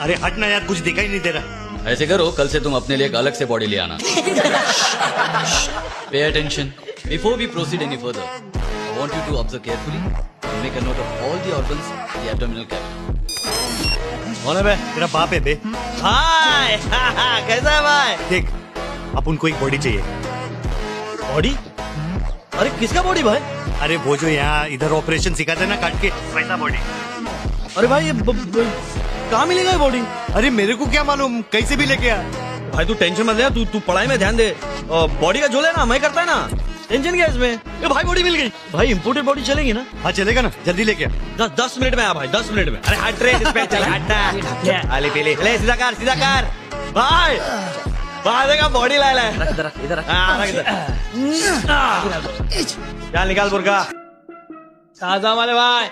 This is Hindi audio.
अरे हट ना यार, कुछ दिखाई नहीं दे रहा। ऐसे करो, कल से तुम अपने लिए एक अलग से बॉडी ले आना। Pay attention before we proceed any further. I want you to observe carefully and make a note of all the organs in the abdominal cavity. कौन है बे? तेरा बाप है बे। हाय कैसा है भाई? देख, अपन को एक बॉडी चाहिए। बॉडी? अरे किसका बॉडी भाई? अरे वो जो यहाँ इधर ऑपरेशन सिखाते ना काट के, वैसा बॉडी। अरे भाई ये कहाँ मिलेगा ये बॉडी? अरे मेरे को क्या मालूम, कैसे भी लेके आ। भाई तू टेंशन मत ले, तू पढ़ाई में ध्यान दे। बॉडी का जो लेना मैं करता है ना, टेंशन क्या इसमें? ये भाई बॉडी मिल गई भाई, इम्पोर्टेड बॉडी चलेगी ना? हाँ चलेगा ना, जल्दी लेके आ। 10 मिनट में आ भाई, 10 मिनट में। अरे हट रे, इस पे चल हट। आले पीले ले, सीधा कर भाई। भाई देखा बॉडी ला इधर रख इधर। चल निकाल बुर्का। साजा वाले भाई।